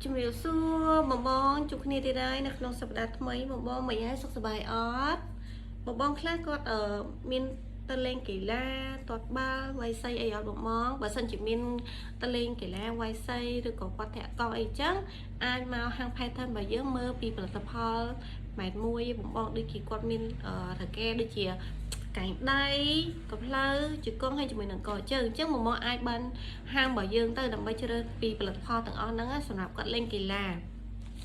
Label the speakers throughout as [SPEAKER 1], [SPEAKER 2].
[SPEAKER 1] ជំរាបសួរបងជួបគ្នាទៀតហើយនៅក្នុងសប្តាហ៍ថ្មីបងមិនហើយសុខសប្បាយអត់បងខ្លះគាត់មានទៅលេងកីឡាទាត់បាល់វាយសីអីអត់បងបើសិនជាមានទៅលេងកីឡាវាយសីឬក៏គាត់ធាក់កង់អីចឹងអាចមកហាង Pattern របស់យើងមើលពីផលិតផលម៉ែត្រមួយបងដូចជាគាត់មានត្រូវគេដូចជាកែងដៃកំភ្លើជង្គង់ហើយជាមួយនឹងកជើងអញ្ចឹងបងអាចបានហាងរបស់យើងទៅដើម្បីជ្រើសពីផលិតផលទាំងអស់ហ្នឹងសម្រាប់គាត់លេងកីឡា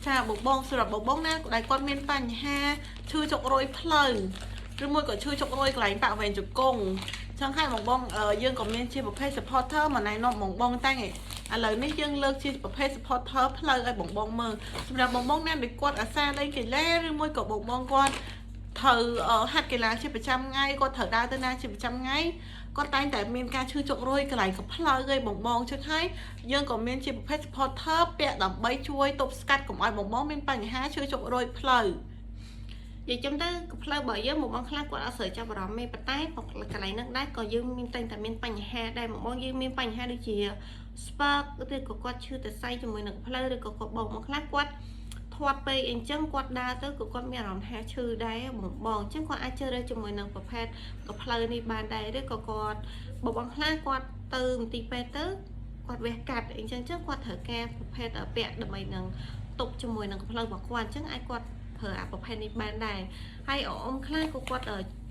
[SPEAKER 2] ចាបងសម្រាប់បងណាដែលគាត់មានបញ្ហាឈឺចុករយផ្លូវឬមួយក៏ឈឺចុករយកន្លែងបាក់វែងជង្គង់ចឹងហើយបងយើងក៏មានជាប្រភេទ supporter មកណែនាំបងតែឥឡូវនេះយើងលើកជាប្រភេទ supporter ផ្លូវឲ្យបងមើលសម្រាប់បងណាដែលគាត់អាសាលេងកីឡាឬមួយក៏បងគាត់ត្រូវហាត់កីឡាជាប្រចាំថ្ងៃគាត់ត្រូវដើរទៅណាជាប្រចាំថ្ងៃគាត់តែងតែមានការឈឺចុករយកន្លែងកផ្លូវឲ្យបងចឹងហើយយើងក៏មានជាប្រភេទ supporter ពាក់ដើម្បីជួយទប់ស្កាត់កុំឲ្យបងមានបញ្ហាឈឺចុករយផ្លូវ
[SPEAKER 1] និយាយចំទៅផ្លូវរបស់យើងបងខ្លះគាត់អត់ស្រួលចាប់អារម្មណ៍ទេប៉ុន្តែកន្លែងហ្នឹងដែរក៏យើងមានតែមានបញ្ហាដែរបងយើងមានបញ្ហាដូចជា spark ឬក៏គាត់ឈឺសរសៃជាមួយនឹងផ្លូវឬក៏គាត់បងខ្លះគាត់ធាត់ពេកអញ្ចឹងគាត់ដើរទៅក៏គាត់មានអារម្មណ៍ថាឈឺដែរបងអញ្ចឹងគាត់អាចជ្រើសរើសជាមួយនឹងប្រភេទកផ្លូវនេះបានដែរឬក៏គាត់បងខ្លះគាត់ទៅមន្ទីរពេទ្យទៅគាត់វះកាត់អញ្ចឹងគាត់ត្រូវការប្រភេទពាក់ដើម្បីនឹងទប់ជាមួយនឹងផ្លូវរបស់គាត់អញ្ចឹងអាចគាត់ប្រើអាប្រភេទនេះបានដែរហើយអ៊ំខ្លះក៏គាត់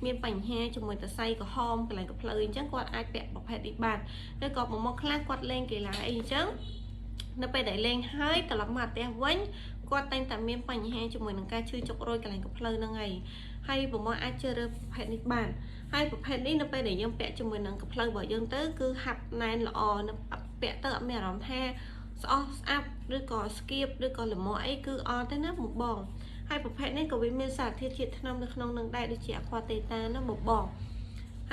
[SPEAKER 1] មានបញ្ហាជាមួយសរសៃក្រហមកន្លែងកផ្លូវអញ្ចឹងគាត់អាចពាក់ប្រភេទនេះបានឬក៏មកខ្លះគាត់លេងកីឡាអីអញ្ចឹងនៅពេលដែលលេងហើយត្រឡប់មកផ្ទះវិញគាត់តែងតែមានបញ្ហាជាមួយនឹងការឈឺចុករយកន្លែងកផ្លូវហ្នឹងហើយបងអាចជ្រើសរើសប្រភេទនេះបានហើយប្រភេទនេះនៅពេលដែលយើងពាក់ជាមួយនឹងកផ្លូវរបស់យើងទៅគឺហាត់ណែនល្អនៅពាក់ទៅអត់មានអារម្មណ៍ថាស្អុះស្អាប់ឬក៏ស្គៀបឬក៏ល្មមអីគឺអត់ទេណាបងហើយប្រភេទនេះក៏វាមានសារធាតុជាតិថ្នាំនៅក្នុងនឹងដែរដូចជា Aqua Theta ណាបង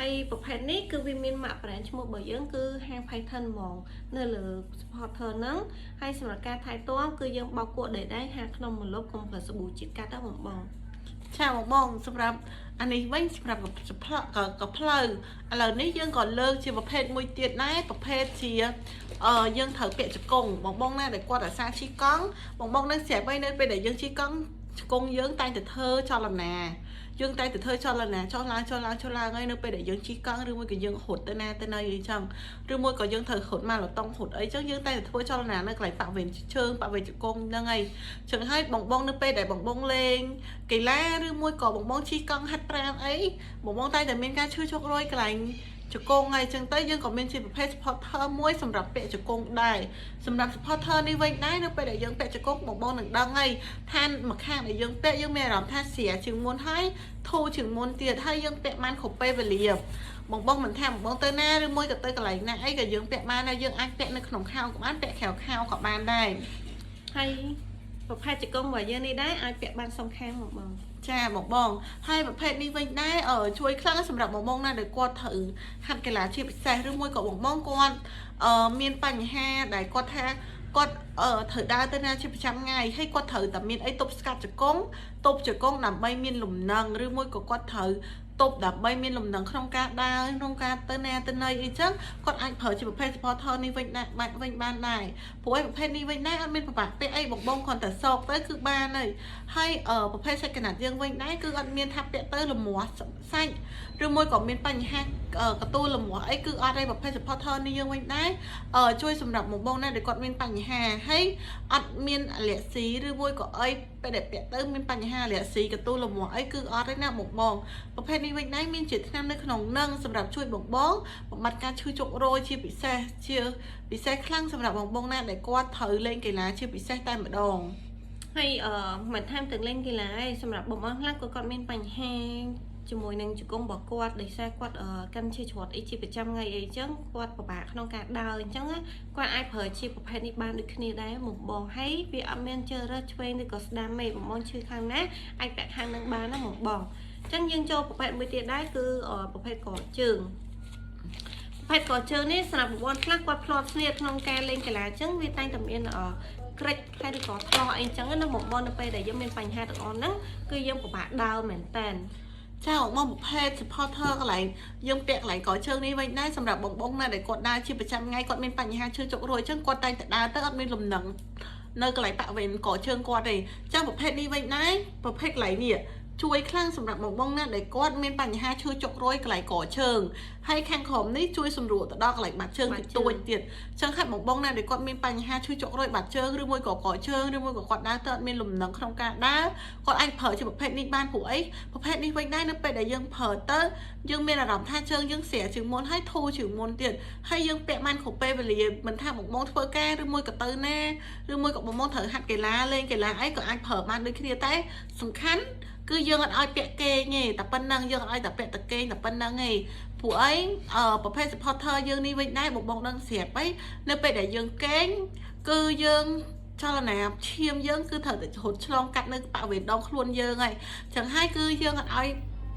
[SPEAKER 1] ហើយប្រភេទនេះគឺវាមានម៉ាក brand ឈ្មោះរបស់យើងគឺហាង Pattern ហ្មងនៅលើ supporter ហ្នឹងហើយសម្រាប់ការថែទាំគឺយើងបោកគក់ដែរហាក្នុងមួយលុបកុំប្រើសាប៊ូជាតិកាត់ទៅបង
[SPEAKER 2] ចាបងសម្រាប់អានេះវិញសម្រាប់កផ្លូវឥឡូវនេះយើងក៏លើកជាប្រភេទមួយទៀតដែរប្រភេទជាយើងត្រូវពាក់ជង្គង់បងណាដែលគាត់អាសាជិះកង់បងនឹងស្រាប់ហើយនៅពេលដែលយើងជិះកង់ជង្គង់យើងតែងតែធ្វើចលនាយើងតែងតែធ្វើចលនាចុះឡើងហើយនៅពេលដែលយើងជិះកង់ឬមួយក៏យើងរត់ទៅណាទៅណីអីចឹងឬមួយក៏យើងត្រូវរត់មកលតុងរត់អីចឹងយើងតែងតែធ្វើចលនានៅកន្លែងបាក់វេនជើងបាក់វេនជង្គង់ហ្នឹងហើយចឹងហើយបងនៅពេលដែលបងលេងកីឡាឬមួយក៏បងជិះកង់ហាត់ប្រាណអីបងតែងតែមានការឈឺចុករយកន្លែងជង្គង់ហើយចឹងទៅយើងក៏មានជាប្រភេទ supporter មួយសម្រាប់ពាក់ជង្គង់ដែរសម្រាប់ supporter នេះវិញដែរនៅពេលដែលយើងពាក់ជង្គង់បងនឹងដឹងហើយថាមួយខាងដែលយើងពាក់យើងមានអារម្មណ៍ថាស្រាជាងមុនហើយធូរជាងមុនទៀតហើយយើងពាក់បានគ្រប់ពេលវេលាបងមិនថាបងទៅណាឬមួយក៏ទៅកន្លែងណាអីក៏យើងពាក់បានហើយយើងអាចពាក់នៅក្នុងខោក៏បានពាក់ក្រៅខោក៏បានដែរ
[SPEAKER 1] ហើយប្រភេទជង្គង់របស់យើងនេះដែរអាចពាក់បានសងខាងបង
[SPEAKER 2] ចាបងហើយប្រភេទនេះវិញដែរជួយខ្លាំងសម្រាប់បងណាដែលគាត់ត្រូវហាត់កីឡាជាពិសេសឬមួយក៏បងគាត់មានបញ្ហាដែលគាត់ថាគាត់ត្រូវដើរទៅណាជាប្រចាំថ្ងៃហើយគាត់ត្រូវតែមានអីទប់ស្កាត់ជង្គង់ដើម្បីមានលំនឹងឬមួយក៏គាត់ត្រូវទប់ដើម្បីមានលំនឹងក្នុងការដើរក្នុងការទៅណាទៅណីអីចឹងគាត់អាចប្រើជាប្រភេទ supporter នេះវិញដែរបានដែរព្រោះឯប្រភេទនេះវិញដែរអត់មានប្របាក់ពេកអីបងគ្រាន់តែសោកទៅគឺបានហើយប្រភេទសាច់កណាត់យើងវិញដែរគឺអត់មានថាពាក់ទៅលមាស់សាច់ឬមួយក៏មានបញ្ហាកទូលលមាស់អីគឺអត់ទេប្រភេទ supporter នេះយើងវិញដែរជួយសម្រាប់បងណាដែលគាត់មានបញ្ហាហើយអត់មានអាឡែស៊ីឬមួយក៏អីពេលដែលពាក់ទៅមានបញ្ហាអាឡែស៊ីកទូលលមាស់អីគឺអត់ទេណាបងប្រភេទនេះវិញដែរមានជាថ្នាំនៅក្នុងនឹងសម្រាប់ជួយបំបាត់ការឈឺចុករយជាពិសេសខ្លាំងសម្រាប់បងណាដែលគាត់ត្រូវលេងកីឡាជាពិសេសតែម្ដង
[SPEAKER 1] ហើយមិនថែមទាំងលេងកីឡាឯងសម្រាប់បងខ្លះគាត់មានបញ្ហាជាមួយនឹងជង្គង់របស់គាត់ដោយសារគាត់កាន់ឈឺច្រត់អីជាប្រចាំថ្ងៃអីចឹងគាត់ពិបាកក្នុងការដើរអញ្ចឹងគាត់អាចប្រើជាប្រភេទនេះបានដូចគ្នាដែរបងហើយវាអត់មានជ្រើសរើសឆ្វេងឬក៏ស្ដាំទេបងឈឺខាងណាអាចពាក់ខាងនឹងបានណាបងអញ្ចឹងយើងចូលប្រភេទមួយទៀតដែរគឺប្រភេទកជើងប្រភេទកជើងនេះសម្រាប់បងខ្លះគាត់ផ្លាត់ស្នៀតក្នុងការលេងកីឡាអញ្ចឹងវាតែងតែមានក្រិចហើយឬក៏ថ្លោះអីអញ្ចឹងណាបងនៅពេលដែលយើងមានបញ្ហាទាំងអស់ហ្នឹងគឺយើងពិបាកដើរមែនតើ
[SPEAKER 2] ចាមកប្រភេទ supporter កន្លែងយើងពាក់កន្លែងកជើងនេះវិញដែរសម្រាប់បងណាដែលគាត់ដើរជាប្រចាំថ្ងៃគាត់មានបញ្ហាឈឺចុករយអញ្ចឹងគាត់តែងតែដើរទៅអត់មានលំនឹង nơi cái lại bạ về cỏ trơn qua đây trong một pet đi vậy nãy một pet lại nè chui khănสำหรับបងណាដែលគាត់មានបញ្ហាឈឺចុករយកន្លែងកជើងហើយខាងក្រោមនេះជួយសម្រួលទៅដល់កន្លែងបាត់ជើងតិចតួចទៀតចឹងហើយបងណាដែលគាត់មានបញ្ហាឈឺចុករយបាត់ជើងឬមួយក៏កជើងឬមួយក៏គាត់ដើរទៅអត់មានលំនឹងក្នុងការដើរគាត់អាចប្រើជាប្រភេទនេះបានព្រោះអីប្រភេទនេះវិញដែរនៅពេលដែលយើងប្រើទៅយើងមានអារម្មណ៍ថាជើងយើងស្រាលជាងមុនហើយធូរជាងមុនទៀតហើយយើងពាក់បានគ្រប់ពេលវេលាមិនថាបងធ្វើការឬមួយក៏ទៅណាឬមួយក៏បងត្រូវហាត់កីឡាលេងកីឡាអីក៏អាចប្រើបានដូចគ្នាតែសំខាន់គឺយើងអត់ឲ្យពាក់គេងទេតែប៉ុណ្ណឹងយើងអត់ឲ្យតែពាក់តកេងតែប៉ុណ្ណឹងទេព្រោះអីប្រភេទ supporter យើងនេះវិញដែរបងដឹងស្រាប់អីនៅពេលដែលយើងកេងគឺយើងចលនាឈាមយើងគឺត្រូវតែរត់ឆ្លងកាត់នៅបរិវេណដងខ្លួនយើងហើយចឹងហើយគឺយើងអត់ឲ្យ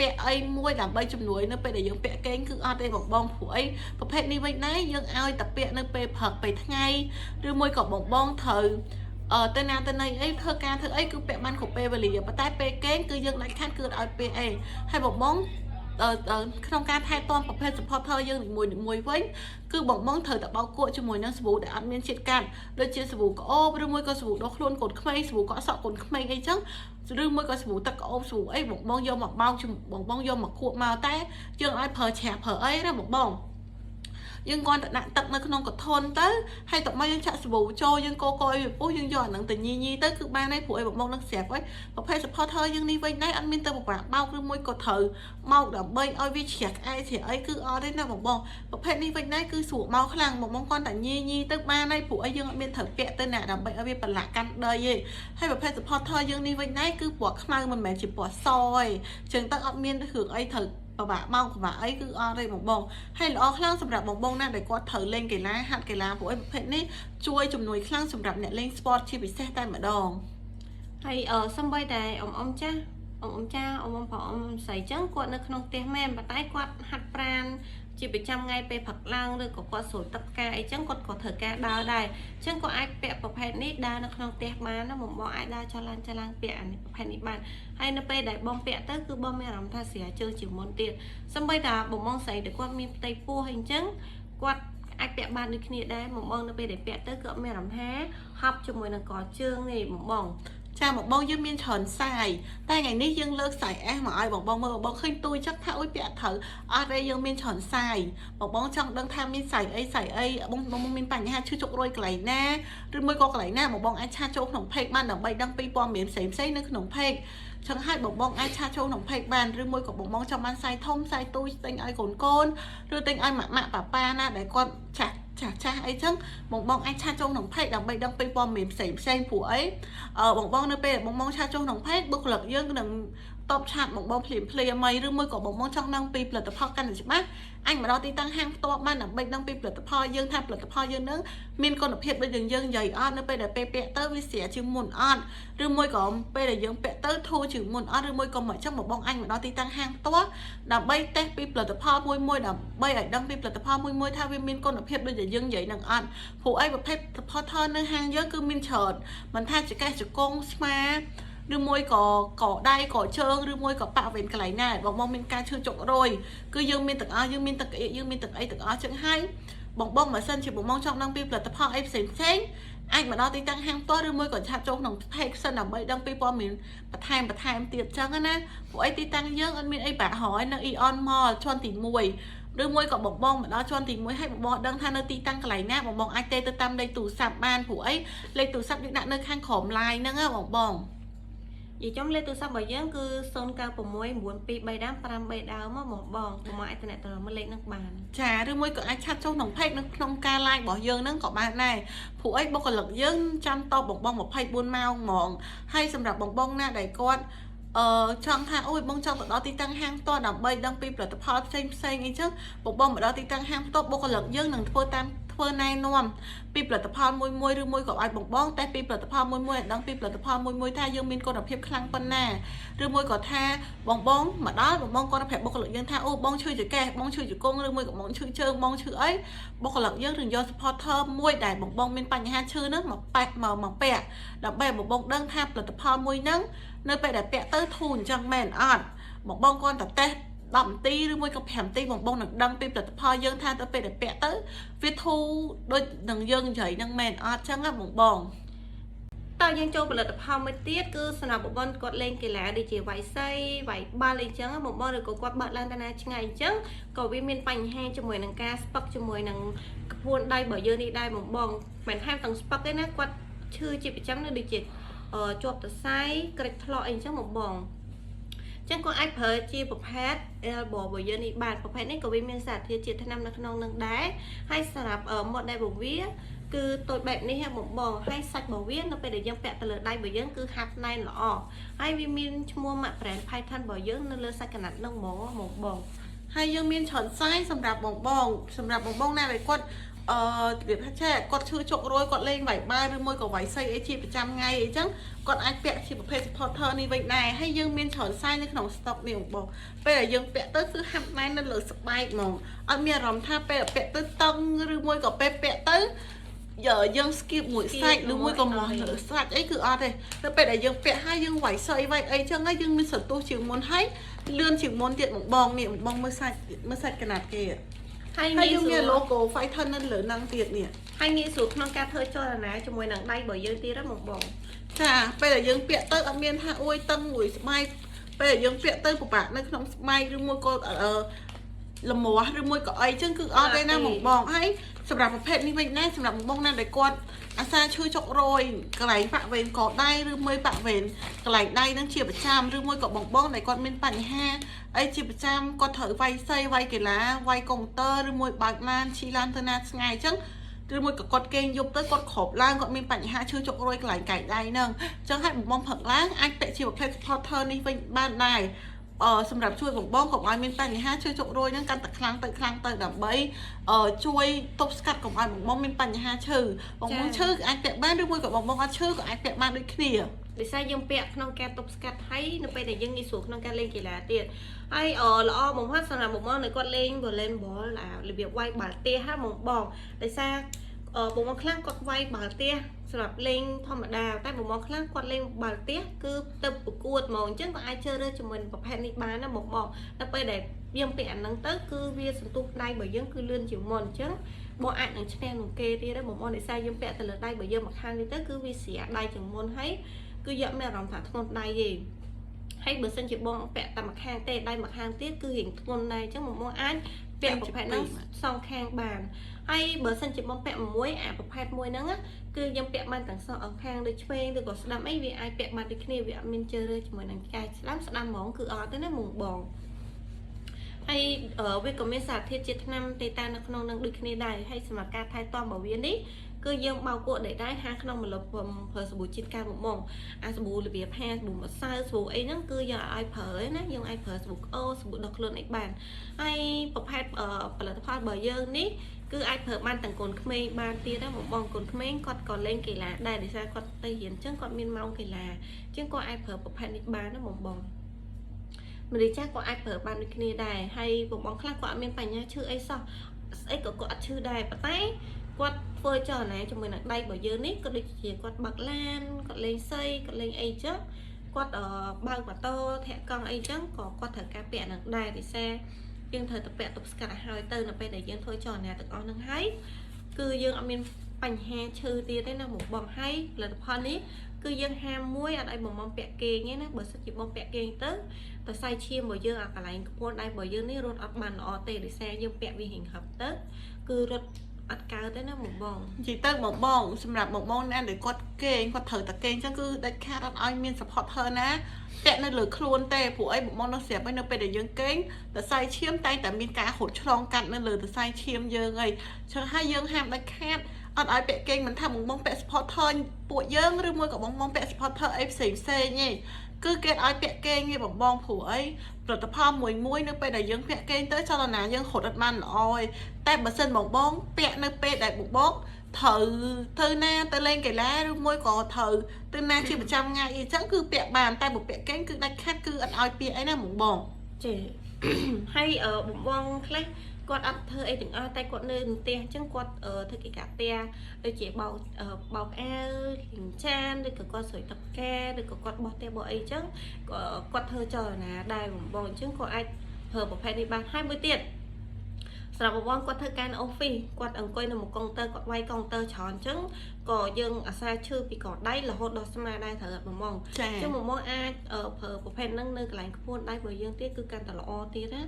[SPEAKER 2] ពាក់អីមួយដើម្បីជំនួយនៅពេលដែលយើងពាក់កេងគឺអត់ទេបងព្រោះអីប្រភេទនេះវិញដែរយើងឲ្យតែពាក់នៅពេលព្រឹកពេលថ្ងៃឬមួយក៏បងត្រូវទៅណាទៅណីអីធ្វើការធ្វើអីគឺពាក់បានគ្រប់ពេលវេលាប៉ុន្តែពេលកេងគឺយើងដាច់ខាតគឺឲ្យពាក់អីហើយបងក្នុងការថែទាំប្រភេទ supporter យើងនីមួយវិញគឺបងត្រូវតែបោកគក់ជាមួយនឹងសាប៊ូដែលអត់មានជាតិកាត់ដូចជាសាប៊ូក្អូបឬមួយក៏សាប៊ូដុសខ្លួនកូនក្មេងសាប៊ូកក់សក់កូនក្មេងអីចឹងឬមួយក៏សាប៊ូទឹកក្អូបសាប៊ូអីបងយកមកបោកបងយកមកគក់មកតែយើងឲ្យប្រើច្រាសប្រើអីណាបងយើងគាត់ដាក់ទឹកនៅក្នុងកធនទៅហើយតមកយើងចាក់សាប៊ូចូលយើងកកឲ្យពុះយើងយកអាហ្នឹងទៅញីទៅគឺបានហើយព្រោះឲ្យបងនឹងស្រាប់ហើយប្រភេទ supporter យើងនេះវិញដែរអត់មានទៅពិបាកបោកឬមួយក៏ត្រូវមកដើម្បីឲ្យវាជ្រះក្អែជ្រះអីគឺអត់ទេណាបងប្រភេទនេះវិញដែរគឺស្រួលមកខ្លាំងបងគាត់តែញីទៅបានហើយព្រោះឲ្យយើងអត់មានត្រូវពាក់ទៅណាដើម្បីឲ្យវាប្រឡាក់កាន់ដីទេហើយប្រភេទ supporter យើងនេះវិញដែរគឺពណ៌ខ្មៅមិនមែនជាពណ៌សទេចឹងទៅអត់មានរឿងអីត្រូវពិបាកមកពិបាកអីគឺអត់ទេបងហើយល្អខ្លាំងសម្រាប់បងណាដែលគាត់ត្រូវលេងកីឡាហាត់កីឡាព្រោះប្រភេទនេះជួយជំនួយខ្លាំងសម្រាប់អ្នកលេង sport ជាពិសេសតែម្ដង
[SPEAKER 1] ហើយសំបីតែអ៊ំចាស់អ៊ំចាស់អ៊ំប្រុសអ៊ំស្រីចឹងគាត់នៅក្នុងផ្ទះមែនប៉ុន្តែគាត់ហាត់ប្រាណជាប្រចាំថ្ងៃពេលព្រឹកឡើងឬក៏គាត់ស្រួលទឹកផ្កាអីចឹងគាត់ក៏ត្រូវការដើរដែរចឹងគាត់អាចពាក់ប្រភេទនេះដើរនៅក្នុងផ្ទះបានណាបងអាចដើរចលនាពាក់អានេះប្រភេទនេះបានហើយនៅពេលដែលបងពាក់ទៅគឺបងមានអារម្មណ៍ថាស្រាលជើងជាងមុនទៀតសំបីតាបងស្រីតែគាត់មានផ្ទៃពោះហើយអញ្ចឹងគាត់អាចពាក់បានដូចគ្នាដែរបងនៅពេលដែលពាក់ទៅគឺអត់មានអារម្មណ៍ថាហប់ជាមួយនឹងកជើងទេបង
[SPEAKER 2] ចាបងយើងមានច្រើនសាយតែថ្ងៃនេះយើងលើកសាយ S មកឲ្យបងមើលបងឃើញទួយចឹកថាអុយពាក់ត្រូវអត់ទេយើងមានច្រើនសាយបងចង់ដឹងថាមានសាយអីបងមានបញ្ហាឈឺចុករយកន្លែងណាឬមួយក៏កន្លែងណាបងអាចឆាចូលក្នុង page បានដើម្បីដឹងពីព័ត៌មានផ្សេងនៅក្នុង page ចឹងហើយបងអាចឆាចូលក្នុង page បានឬមួយក៏បងចង់បានសាយធំសាយទូចទិញឲ្យកូនឬទិញឲ្យម៉ាក់ប៉ាណាដែលគាត់ចាស់អីចឹងបងអាចឆាចូលក្នុង page ដើម្បីដឹងពីព័ត៌មានផ្សេងព្រោះអីបងនៅពេលបងឆាចូលក្នុង page បុគ្គលិកយើងនឹងតបឆាតបងភ្លាមអីឬមួយក៏បងចង់ដឹងពីផលិតផលកាន់តែច្បាស់អញមកដល់ទីតាំងហាងផ្ទាល់បានដើម្បីដឹងពីផលិតផលយើងថាផលិតផលយើងនឹងមានគុណភាពដូចយើងនិយាយអត់នៅពេលដែលពេលពាក់ទៅវាស្រាលជាងមុនអត់ឬមួយក៏ពេលដែលយើងពាក់ទៅធូរជាងមុនអត់ឬមួយក៏មកចឹងបងអញមកដល់ទីតាំងហាងផ្ទាល់ដើម្បីតេស្តពីផលិតផលមួយដើម្បីឲ្យដឹងពីផលិតផលមួយថាវាមានគុណភាពដូចដែលយើងនិយាយនឹងអត់ព្រោះអីប្រភេទ supporter នៅហាងយើងគឺមានច្រើនមិនថាចកេះចកងស្មាឬមួយក៏ដៃក៏ជើងឬមួយក៏ប៉ាក់វិញកន្លែងណាបងមានការឈឺចុករយគឺយើងមានទាំងអស់យើងមានទាំងក្អៀកយើងមានទាំងអីទាំងអស់ចឹងហើយបងម៉ាសិនជាបងចង់ដឹងពីផលិតផលអីផ្សេងអាចមកដល់ទីតាំងហាងផ្ទាល់ឬមួយក៏ឆាតចូលក្នុង page សិនដើម្បីដឹងពីព័ត៌មានបន្ថែមទៀតចឹងណាព្រោះអីទីតាំងយើងអត់មានអីបាក់ហើយនៅ Eon Mall ជាន់ទី1ឬមួយក៏បងមកដល់ជាន់ទី1ហើយបងដឹងថានៅទីតាំងកន្លែងណាបងអាចទេទៅតាមលេខទូរស័ព្ទបានព្រោះអីលេខទូរស័ព្ទយើងដាក់នៅខាងក្រោម line ហ្នឹងណាបង
[SPEAKER 1] និយាយចំលេខទូរស័ព្ទរបស់យើងគឺ096923ដើម53ដើមមកបងអាចតំណទៅមើលលេខហ្នឹងបាន
[SPEAKER 2] ចាឬមួយក៏អាចឆាត់ចូលក្នុង page នៅក្នុងការ live របស់យើងហ្នឹងក៏បានដែរព្រោះអីបុគ្គលិកយើងចាំតបបង24ម៉ោងហ្មងហើយសម្រាប់បងណាដែលគាត់ចង់ថាអូយបងចង់ទៅដល់ទីតាំងហាងផ្ទាល់ដើម្បីដឹងពីផលិតផលផ្សេងអីចឹងបងមកដល់ទីតាំងហាងផ្ទាល់បុគ្គលិកយើងនឹងធ្វើណែនាំពីផលិតផលមួយឬមួយក៏ឲ្យបងតែពីផលិតផលមួយឲ្យដឹងពីផលិតផលមួយថាយើងមានគុណភាពខ្លាំងប៉ុណ្ណាឬមួយក៏ថាបងមកដល់បងគាត់ប្រាប់បុគ្គលិកយើងថាអូបងឈឺចង្កេះបងឈឺជង្គង់ឬមួយក៏បងឈឺជើងបងឈឺអីបុគ្គលិកយើងនឹងយក supporter មួយដែលបងមានបញ្ហាឈឺហ្នឹងមកពាក់ដើម្បីបងដឹងថាផលិតផលមួយហ្នឹងនៅពេលដែលពាក់ទៅធូរអញ្ចឹងមែនអត់បងគាត់តែតេស្ត10នាទីឬមួយក៏5នាទីបងនឹងដឹងពីផលិតផលយើងថាទៅពេលដែលពាក់ទៅវាធូរដូចនឹងយើងនិយាយនឹងមែនអត់ចឹងណាបង
[SPEAKER 1] តើយើងចូលផលិតផលមួយទៀតគឺសម្រាប់បងគាត់លេងកីឡាដូចជាវាយសីវាយបាល់អីចឹងបងឬក៏គាត់បើកឡើងទៅណាឆ្ងាយអញ្ចឹងក៏វាមានបញ្ហាជាមួយនឹងការស្ពឹកជាមួយនឹងក្បួនដៃរបស់យើងនេះដែរបងមិនថែមទាំងស្ពឹកទេណាគាត់ឈឺជាប្រចាំនៅដូចជាជាប់សរសៃក្រិចថ្លក់អីចឹងបងចឹងក៏អាចប្រើជាប្រភេទ elbow របស់យើងនេះបានប្រភេទនេះក៏វាមានសារធាតុជាតិថ្នាំនៅក្នុងនឹងដែរហើយសម្រាប់មាត់ដៃរបស់វាគឺតូចបែបនេះបងហើយសាច់របស់វានៅពេលដែលយើងពាក់ទៅលើដៃរបស់យើងគឺហាត់ណែនល្អហើយវាមានឈ្មោះម៉ាក់ brand Python របស់យើងនៅលើសាច់កណាត់នឹងបង
[SPEAKER 2] ហើយយើងមានច្រើនសាយសម្រាប់បងណាដែលគាត់និយាយថាចេះគាត់ឈឺជក់រយគាត់លេងវាយបាល់ឬមួយក៏វាយសីអីជាប្រចាំថ្ងៃអីចឹងគាត់អាចពាក់ជាប្រភេទ supporter នេះវិញដែរហើយយើងមានច្រើនសាយនៅក្នុង stock នេះបងពេលដែលយើងពាក់ទៅគឺហាត់ណែននៅលើស្បែកហ្មងអត់មានអារម្មណ៍ថាពេលពាក់ទៅតឹងឬមួយក៏ពេលពាក់ទៅយើង skip មួយសាច់ឬមួយក៏មកលើសាច់អីគឺអត់ទេទៅពេលដែលយើងពាក់ហើយយើងវាយសីវាយអីចឹងហើយយើងមានសន្ទុះជាងមុនហើយលឿនជាងមុនទៀតបងនេះបងមើលសាច់កណាត់គេហើយយើងមាន logo Python នៅលើហ្នឹងទៀតនេះ
[SPEAKER 1] ហើយងាយស្រួលក្នុងការធ្វើចលនាជាមួយនឹងដៃរបស់យើងទៀតហ្នឹងបង
[SPEAKER 2] ចាពេលដែលយើងពាក់ទៅអត់មានថាអួយតឹងមួយស្បែកពេលដែលយើងពាក់ទៅពិបាកនៅក្នុងស្បែកឬមួយក៏លមាស់ឬមួយក៏អីចឹងគឺអត់ទេណាបងហើយសម្រាប់ប្រភេទនេះវិញដែរសម្រាប់បងណាដែលគាត់អាសាឈឺចុករយកន្លែងបាក់វេនកដៃឬមួយបាក់វេនកន្លែងដៃនឹងជាប្រចាំឬមួយក៏បងដែលគាត់មានបញ្ហាអីជាប្រចាំគាត់ត្រូវវាយសីវាយកីឡាវាយកុំព្យូទ័រឬមួយបើកឡានជិះឡានទៅណាឆ្ងាយអញ្ចឹងឬមួយក៏គាត់គេងយប់ទៅគាត់គ្របឡើងគាត់មានបញ្ហាឈឺចុករយកន្លែងកែងដៃហ្នឹងអញ្ចឹងឲ្យបងផឹកឡើងអាចពាក់ជាប្រភេទ supporter នេះវិញបានដែរសម្រាប់ជួយបងកុំឲ្យមានបញ្ហាឈឺចុករយហ្នឹងកាន់តែខ្លាំងទៅដើម្បីជួយទប់ស្កាត់កុំឲ្យបងមានបញ្ហាឈឺបងឈឺអាចពាក់បានឬមួយក៏បងអត់ឈឺក៏អាចពាក់បានដូចគ្នា
[SPEAKER 1] ដោយសារយើងពាក់ក្នុងការទប់ស្កាត់ហើយនៅពេលដែលយើងងាយស្រួលក្នុងការលេងកីឡាទៀតហើយល្អបំផុតសម្រាប់បងនៅគាត់លេង volleyball របៀបវាយបាល់ទះហ្នឹងបងដោយសារបងខ្លះគាត់វាយបាល់ទះសម្រាប់លេងធម្មតាតែបងខ្លះគាត់លេងបាល់ទះគឺទៅប្រកួតហ្មងអញ្ចឹងក៏អាចជ្រើសរើសជាមួយប្រភេទនេះបានណាបងតែពេលដែលយើងពាក់អាហ្នឹងទៅគឺវាសន្ទុះដៃរបស់យើងគឺលឿនជាងមុនអញ្ចឹងបងអាចនឹងឈ្នះនឹងគេទៀតដែរបងដោយសារយើងពាក់ទៅលើដៃរបស់យើងមួយខាងនេះទៅគឺវាស្រាដៃជាងមុនហើយគឺយកមានអារម្មណ៍ថាធ្ងន់ដៃទេហើយបើសិនជាបងពាក់តែមួយខាងទេដៃមួយខាងទៀតគឺរៀងធ្ងន់ដែរអញ្ចឹងបងអាចពាក់ប្រភេទហ្នឹងសងខាងបានហើយបើសិនជាបងពាក់មួយប្រភេទមួយហ្នឹងគឺយើងពាក់បានទាំងសងអង្គខាងដូចឆ្វេងឬក៏ស្ដាំអីវាអាចពាក់បានដូចគ្នាវាអត់មានជើរើជាមួយនឹងកាយស្ដាំហ្មងគឺអត់ទេណាបងហើយវាក៏មានសារធាតុជាតិថ្នាំតេតានៅក្នុងនឹងដូចគ្នាដែរហើយសម្រាប់ការថែទាំរបស់វានេះគឺយើងបោកគក់ដែរហាក្នុងម្លប់ប្រើសាប៊ូជាតិកៅបងអាសាប៊ូរបៀបហាសាប៊ូម្សៅសាប៊ូអីហ្នឹងគឺយើងឲ្យប្រើណាយើងឲ្យប្រើសាប៊ូក្អូសាប៊ូដុសខ្លួនអីបានហើយប្រភេទផលិតផលរបស់យើងនេះគឺអាចប្រើបានទាំងកូនក្មេងបានទៀតណាបងកូនក្មេងគាត់ក៏លេងកីឡាដែរដោយសារគាត់ទៅរៀនអញ្ចឹងគាត់មានម៉ោងកីឡាអញ្ចឹងគាត់អាចប្រើប្រភេទនេះបានណាបងមនុស្សចាស់ក៏អាចប្រើបានដូចគ្នាដែរហើយបងខ្លះគាត់អត់មានបញ្ហាឈឺអីសោះស្អីក៏គាត់អត់ឈឺដែរប៉ុន្តែគាត់ធ្វើចលនាជាមួយនឹងដៃរបស់យើងនេះក៏ដូចជាគាត់បើកឡានគាត់លេងសីគាត់លេងអីចឹងគាត់បើកម៉ូតូធាក់កង់អីចឹងក៏គាត់ត្រូវការពាក់នឹងដែរពិសេសយើងត្រូវតែពាក់ទប់ស្កាត់ឲ្យហើយទៅនៅពេលដែលយើងធ្វើចលនាទាំងអស់ហ្នឹងហើយគឺយើងអត់មានបញ្ហាឈឺទៀតទេណាបងហើយផលិតផលនេះគឺយើងហាមមួយអត់ឲ្យបងពាក់គេងទេណាបើសិនជាបងពាក់គេងទៅតែសាយឈាមរបស់យើងអាកន្លែងក្បួនដៃរបស់យើងនេះរត់អត់បានល្អទេដោយសារយើងពាក់វារៀងហឹបទៅគឺរត់អត់កើតទេណាបង
[SPEAKER 2] និយាយទៅបងសម្រាប់បងណាដែលគាត់គេងគាត់ត្រូវតែគេងអញ្ចឹងគឺដាច់ខាតអត់ឲ្យមាន supporter ណាពាក់នៅលើខ្លួនទេព្រោះអីបងនៅស្រាប់ហើយនៅពេលដែលយើងគេងតសៃឈាមតែតែមានការហូតឆ្លងកាត់នៅលើតសៃឈាមយើងអីចឹងហើយយើងហាមដាច់ខាតអត់ឲ្យពាក់គេងមិនថាបងពាក់ supporter ពួកយើងឬមួយក៏បងពាក់ supporter អីផ្សេងទេគឺគេឲ្យពាក់គេងនេះបងព្រោះអីផលិតផលមួយនៅពេលដែលយើងពាក់គេងទៅចលនាយើងហត់អត់បានល្អទេតែបើសិនបងពាក់នៅពេលដែលបងត្រូវទៅណាទៅលេងកីឡាឬមួយក៏ត្រូវទៅណាជាប្រចាំថ្ងៃអីចឹងគឺពាក់បានតែបើពាក់គេងគឺដាច់ខាត់គឺអត់ឲ្យពាក់អីណាបង
[SPEAKER 1] ចេះហើយបងខ្លះគាត់អត់ធ្វើអីទាំងអស់តែគាត់នៅផ្ទះអញ្ចឹងគាត់ធ្វើកិច្ចការផ្ទះដូចជាបោកអាវលីងចានឬក៏គាត់ស្រោចទឹកផ្កាឬក៏គាត់បោះផ្ទះបោះអីអញ្ចឹងគាត់ធ្វើចលនាដែរបងអញ្ចឹងគាត់អាចប្រើប្រភេទនេះបានហើយមួយទៀត សម្រាប់បងគាត់ធ្វើការនៅ office គាត់អង្គុយនៅមុខកុងទ័រគាត់វាយកុងទ័រច្រើនអញ្ចឹងក៏យើងអាសាឈឺពីកដៃរហូតដល់ស្មាដៃត្រូវអត់បងអញ្ចឹងបងអាចប្រើប្រភេទហ្នឹងនៅកន្លែងខ្ពស់ដៃរបស់យើងទៀតគឺកាន់តែល្អទៀតណា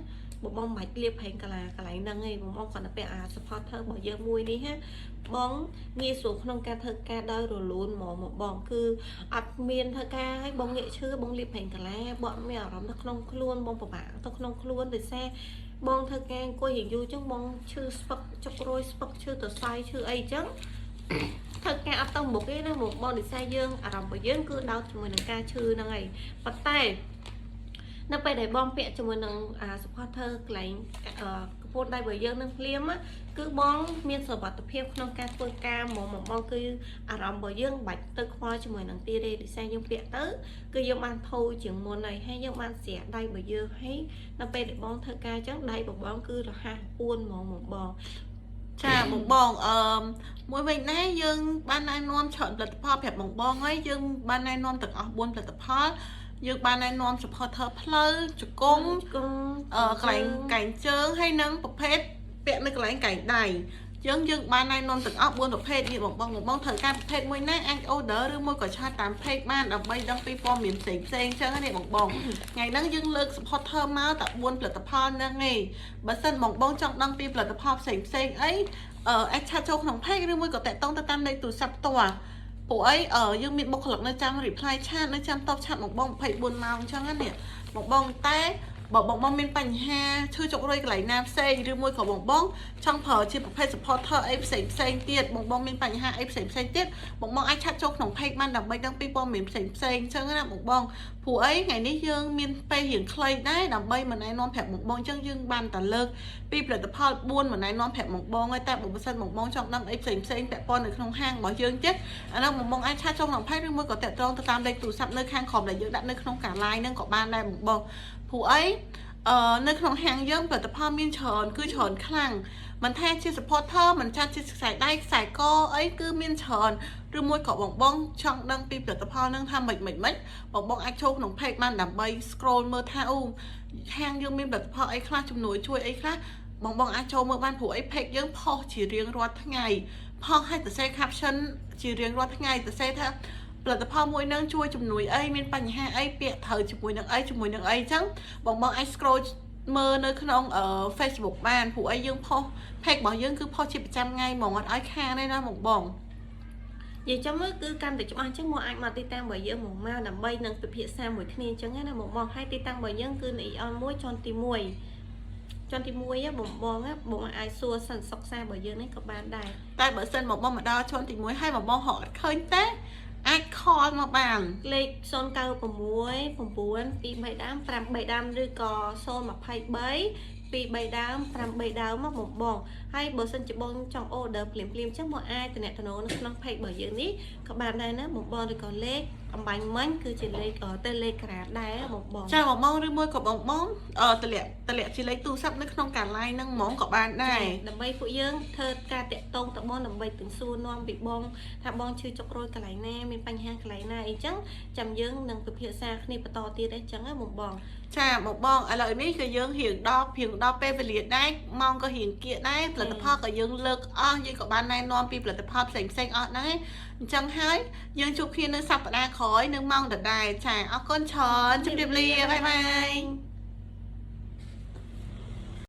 [SPEAKER 1] បងមិនបាច់លាបប្រេងកន្លែងហ្នឹងទេបងគាត់ទៅពាក់អា supporter របស់យើងមួយនេះណាបងងាយស្រួលក្នុងការធ្វើការដោយរលូនហ្មងបងគឺអត់មានធ្វើការឲ្យបងងាកឈឺបងលាបប្រេងកន្លែងបងមានអារម្មណ៍នៅក្នុងខ្លួនបងពិបាកទៅក្នុងខ្លួនដោយសារបងធ្វើការអង្គុយយូរចឹងបងឈឺស្ពឹកចុករយស្ពឹកឈឺទៅសៃឈឺអីចឹងធ្វើការអត់ទៅមុខទេណាបងដោយសារយើងអារម្មណ៍របស់យើងគឺដោតជាមួយនឹងការឈឺហ្នឹងហើយប៉ុន្តែនៅពេលដែលបងពាក់ជាមួយនឹងsupporter កន្លែងកពួតដៃរបស់យើងនឹងភ្លាមគឺបងមានសុវត្ថិភាពក្នុងការធ្វើការហ្មងបងគឺអារម្មណ៍របស់យើងបាច់ទៅខ្វល់ជាមួយនឹងទីទេដោយសារយើងពាក់ទៅគឺយើងបានធូរជាងមុនហើយយើងបានស្រាដៃរបស់យើងហើយនៅពេលដែលបងធ្វើការអញ្ចឹងដៃរបស់បងគឺរហ័សរហួនហ្មងបង
[SPEAKER 2] ចាបងមួយវិញដែរយើងបានណែនាំច្រើនផលិតផលប្រាប់បងហើយយើងបានណែនាំទាំងអស់4ផលិតផលយើងបានណែនាំ supporter ផ្លូវជង្គង់កន្លែងកែងជើងហើយនឹងប្រភេទពាក់នៅកន្លែងកែងដៃយើងបានណែនាំទាំងអស់4ប្រភេទនេះបងត្រូវការប្រភេទមួយណាអាច order ឬមួយក៏ឆាតតាម page បានដើម្បីដឹងពីព័ត៌មានផ្សេងអញ្ចឹងនេះបងថ្ងៃហ្នឹងយើងលើក supporter មកតែ4ផលិតផលហ្នឹងឯងបើសិនបងចង់ដឹងពីផលិតផលផ្សេងអីអាចឆាតចូលក្នុង page ឬមួយក៏តាក់ទងទៅតាមលេខទូរស័ព្ទផ្ទាល់ពួកអីយើងមានបុគ្គលិកនៅចាំ reply chat នៅចាំតបឆាតបង24ម៉ោងអញ្ចឹងណាបងតែបើបងមានបញ្ហាឈឺចុករយកន្លែងណាផ្សេងឬមួយក៏បងចង់ប្រើជាប្រភេទ supporter អីផ្សេងទៀតបងមានបញ្ហាអីផ្សេងទៀតបងអាចឆាតចូលក្នុង page បានដើម្បីដឹងពីព័ត៌មានផ្សេងអញ្ចឹងណាបងព្រោះអីថ្ងៃនេះយើងមានពេលរៀងខ្លីដែរដើម្បីមកណែនាំប្រាប់បងអញ្ចឹងយើងបានតែលើកពីផលិតផល4មកណែនាំប្រាប់បងហើយតែបើសិនបងចង់ដឹងអីផ្សេងពាក់ព័ន្ធនៅក្នុងហាងរបស់យើងទៀតអានោះបងអាចឆាតចូលក្នុង page ឬមួយក៏តាក់ទងទៅតាមលេខទូរស័ព្ទនៅខាងក្រោមដែលយើងដាក់នៅក្នុងការ line ហ្នឹងក៏បានដែរបងព្រោះអីនៅក្នុងហាងយើងផលិតផលមានច្រើនគឺច្រើនខ្លាំងមិនថាជា supporter មិនចាត់ជាខ្សែដៃខ្សែកអីគឺមានច្រើនឬមួយក៏បងចង់ដឹងពីផលិតផលហ្នឹងថាម៉េចបងអាចចូលក្នុង page បានដើម្បី scroll មើលថាអូហាងយើងមានផលិតផលអីខ្លះជំនួយជួយអីខ្លះបងអាចចូលមើលបានព្រោះអី page យើងផុសជារៀងរាល់ថ្ងៃផុសឲ្យសរសេរ caption ជារៀងរាល់ថ្ងៃសរសេរថាផលិតផលមួយនឹងជួយជំនួយអីមានបញ្ហាអីពាក្យត្រូវជាមួយនឹងអីអញ្ចឹងបងអាច scroll មើលនៅក្នុង Facebook បានព្រោះអីយើងផុស page របស់យើងគឺផុសជាប្រចាំថ្ងៃហ្មងអត់ឲ្យខានទេណាបង
[SPEAKER 1] និយាយចាំមើលគឺកាន់តែច្បាស់អញ្ចឹងមកអាចមកទីតាំងរបស់យើងមកដើម្បីនឹងពិភាក្សាមួយគ្នាអញ្ចឹងណាបងហើយទីតាំងរបស់យើងគឺនៅ 1 ជាន់ទី1បងអាចសួរសិនសិក្សារបស់យើងនេះក៏បានដែរ
[SPEAKER 2] តែបើសិនមកដល់ជាន់ទី1ហើយបងហៅអត់ឃើញទេអាច call មកបាន
[SPEAKER 1] លេខ096 923ដើម53ដើមឬក៏023 23ដើម8ដើមមកបងហើយបើសិនជាបងចង់ order ភ្លាមចឹងមកអាចតំណនៅក្នុង page របស់យើងនេះក៏បានដែរណាបងឬក៏លេខអំបញ្ញមិញគឺជាលេខ Telegram ដែរបង
[SPEAKER 2] ចាបងឬមួយក៏បងតម្លាក់ជាលេខទូរស័ព្ទនៅក្នុងការ line ហ្នឹងហ្មងក៏បានដែរ
[SPEAKER 1] ដើម្បីពួកយើងធ្វើការតាក់ទងទៅបងដើម្បីទាំងសួរនាំពីបងថាបងឈឺចុករយកន្លែងណាមានបញ្ហាកន្លែងណាអីចឹងចាំយើងនឹងពិភាក្សាគ្នាបន្តទៀតអីចឹងណាបង
[SPEAKER 2] ចាបងឥឡូវនេះគឺយើងរៀងដល់ពេលវេលាដែរម៉ោងក៏រៀងគៀកដែរផលិតផលក៏យើងលើកអស់យើងក៏បានណែនាំពីផលិតផលផ្សេងអស់ដែរអញ្ចឹងហើយយើងជួបគ្នានៅសប្តាហ៍ក្រោយនៅម៉ោងដដែលចាអរគុណច្រើនជម្រាបលាបាយ